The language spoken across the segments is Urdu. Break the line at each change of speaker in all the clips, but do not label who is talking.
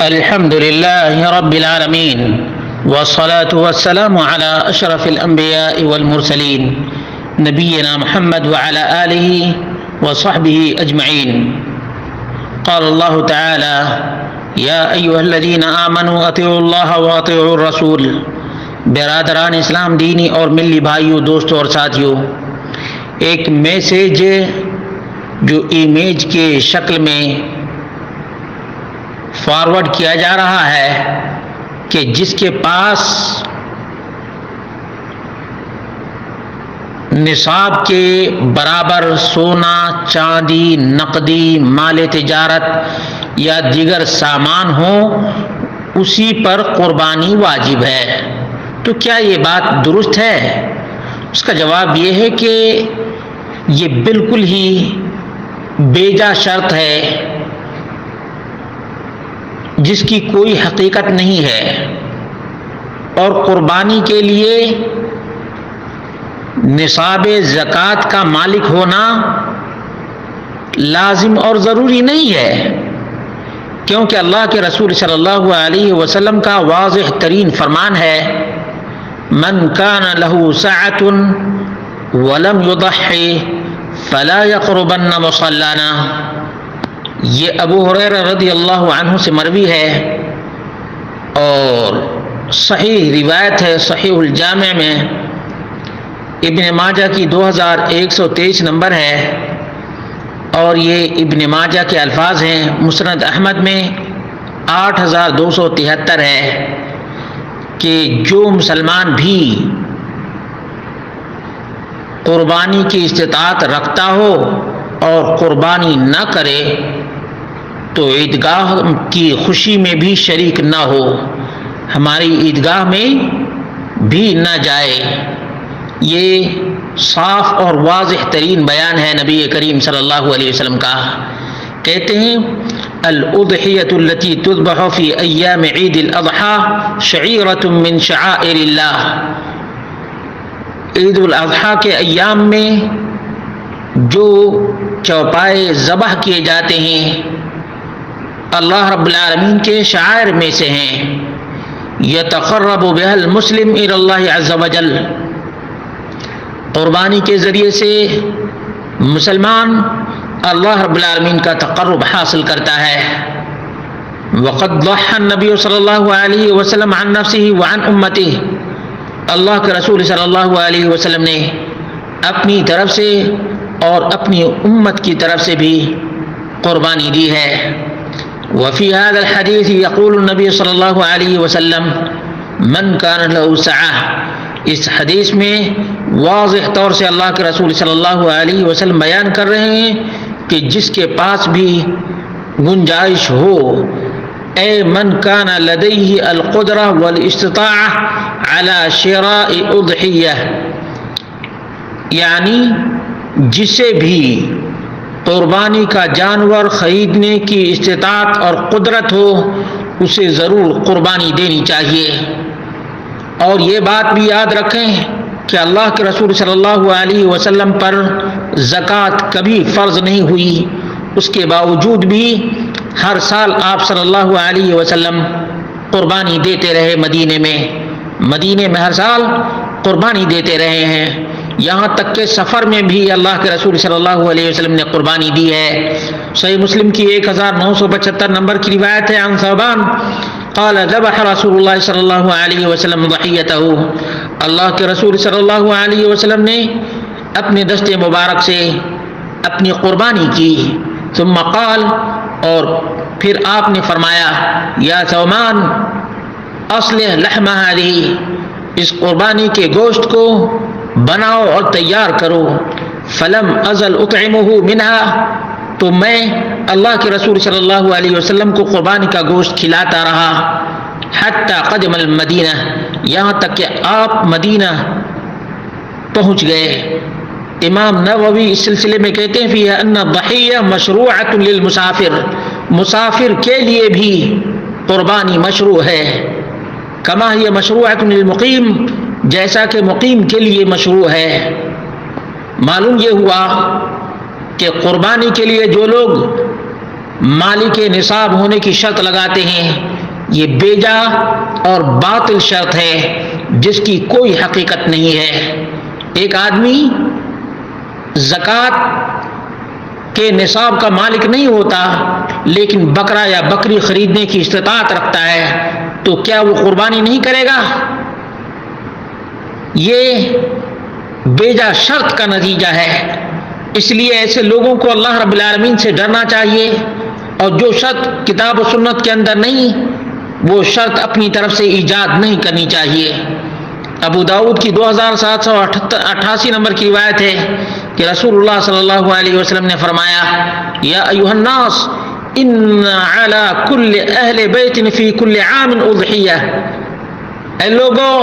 الحمد لله رب العالمين والصلاة والسلام على أشرف الأنبياء والمرسلين نبينا محمد وعلى آله وصحبه أجمعين. قال الله تعالى: يا أيها الذين آمنوا أطيعوا الله وأطيعوا الرسول. برادران اسلام، دینی اور ملی بھائیوں، دوستوں اور ساتھیوں، ایک میسیج جو ایمیج کے شکل میں فارورڈ کیا جا رہا ہے کہ جس کے پاس نصاب کے برابر سونا، چاندی، نقدی، مال تجارت یا دیگر سامان ہو، اسی پر قربانی واجب ہے. تو کیا یہ بات درست ہے؟ اس کا جواب یہ ہے کہ یہ بالکل ہی بیجا شرط ہے جس کی کوئی حقیقت نہیں ہے، اور قربانی کے لیے نصاب زکوٰۃ کا مالک ہونا لازم اور ضروری نہیں ہے، کیونکہ اللہ کے رسول صلی اللہ علیہ وسلم کا واضح ترین فرمان ہے: من کان لہ سعۃ ولم یضحی فلا یقربن مصلانا. یہ ابو ہریرہ رضی اللہ عنہ سے مروی ہے اور صحیح روایت ہے. صحیح الجامع میں ابن ماجہ کی 2123 نمبر ہے، اور یہ ابن ماجہ کے الفاظ ہیں. مسند احمد میں 8273 ہے کہ جو مسلمان بھی قربانی کی استطاعت رکھتا ہو اور قربانی نہ کرے تو عیدگاہ کی خوشی میں بھی شریک نہ ہو، ہماری عیدگاہ میں بھی نہ جائے. یہ صاف اور واضح ترین بیان ہے نبی کریم صلی اللہ علیہ وسلم کا. کہتے ہیں: الاضحیۃ التی تذبح فی ایام عید الاضحیٰ شعیرۃ من شعائر اللہ. عید الاضحیٰ کے ایام میں جو چوپائے ذبح کیے جاتے ہیں اللہ رب العالمین کے شعائر میں سے ہیں. یتقرب بها المسلم الی اللہ عز وجل. قربانی کے ذریعے سے مسلمان اللہ رب العالمین کا تقرب حاصل کرتا ہے. وقد ضحى النبی صلی اللہ علیہ وسلم عن نفسه وعن امته. اللہ کے رسول صلی اللہ علیہ وسلم نے اپنی طرف سے اور اپنی امت کی طرف سے بھی قربانی دی ہے. وفي هذا الحديث يقول النبي صلی اللہ علیہ وسلم: من كان له سعة. اس حدیث میں واضح طور سے اللہ کے رسول صلی اللہ علیہ وسلم بیان کر رہے ہیں کہ جس کے پاس بھی گنجائش ہو، اے من كان لديه القدرة والاستطاعة على شراء اضحية، یعنی جسے بھی قربانی کا جانور خریدنے کی استطاعت اور قدرت ہو اسے ضرور قربانی دینی چاہیے. اور یہ بات بھی یاد رکھیں کہ اللہ کے رسول صلی اللہ علیہ وسلم پر زکوٰۃ کبھی فرض نہیں ہوئی، اس کے باوجود بھی ہر سال آپ صلی اللہ علیہ وسلم قربانی دیتے رہے. مدینے میں ہر سال قربانی دیتے رہے ہیں، یہاں تک کہ سفر میں بھی اللہ کے رسول صلی اللہ علیہ وسلم نے قربانی دی ہے. صحیح مسلم کی 1975 نمبر کی روایت ہے عن ثوبان قال ذبح رسول اللہ صلی اللہ علیہ وسلم ضحیتہ. اللہ کے رسول صلی اللہ علیہ وسلم نے اپنے دست مبارک سے اپنی قربانی کی. ثم قال، اور پھر آپ نے فرمایا: یا ثوبان اصلح لحم هذه، اس قربانی کے گوشت کو بناؤ اور تیار کرو. فلم ازل اطعمه منها، تو میں اللہ کے رسول صلی اللہ علیہ وسلم کو قربانی کا گوشت کھلاتا رہا. حتی قدم المدینہ، یہاں تک کہ آپ مدینہ پہنچ گئے. امام نووی اس سلسلے میں کہتے ہیں: فیہ ان الضحیہ مشروعۃ للمسافر، مسافر کے لیے بھی قربانی مشروع ہے. کما ہی مشروعۃ للمقیم، جیسا کہ مقیم کے لیے مشروع ہے. معلوم یہ ہوا کہ قربانی کے لیے جو لوگ مالک نصاب ہونے کی شرط لگاتے ہیں، یہ بیجا اور باطل شرط ہے جس کی کوئی حقیقت نہیں ہے۔ ایک آدمی زکوٰۃ کے نصاب کا مالک نہیں ہوتا لیکن بکرا یا بکری خریدنے کی استطاعت رکھتا ہے، تو کیا وہ قربانی نہیں کرے گا؟ یہ بیجا شرط کا نتیجہ ہے۔ اس لیے ایسے لوگوں کو اللہ رب العالمین سے ڈرنا چاہیے، اور جو شرط کتاب و سنت کے اندر نہیں وہ شرط اپنی طرف سے ایجاد نہیں کرنی چاہیے۔ ابو داؤد کی 2788 نمبر کی روایت ہے کہ رسول اللہ صلی اللہ علیہ وسلم نے فرمایا، یا ایھا الناس ان علی کل اہل بیت فی کل عام اضحیہ، اے لوگوں،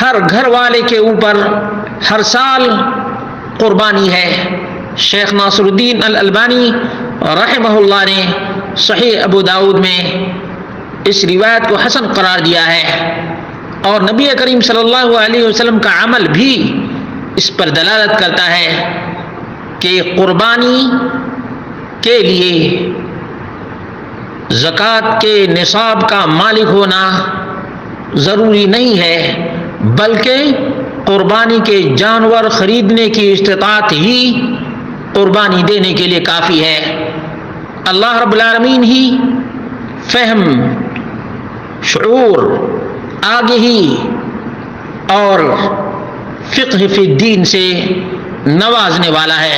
ہر گھر والے کے اوپر ہر سال قربانی ہے۔ شیخ ناصر الدین الالبانی رحمہ اللہ نے صحیح ابو داؤد میں اس روایت کو حسن قرار دیا ہے، اور نبی کریم صلی اللہ علیہ وسلم کا عمل بھی اس پر دلالت کرتا ہے کہ قربانی کے لیے زکوٰۃ کے نصاب کا مالک ہونا ضروری نہیں ہے، بلکہ قربانی کے جانور خریدنے کی استطاعت ہی قربانی دینے کے لیے کافی ہے۔ اللہ رب العالمین ہی فہم، شعور، آگہی اور فقہ فی الدین سے نوازنے والا ہے۔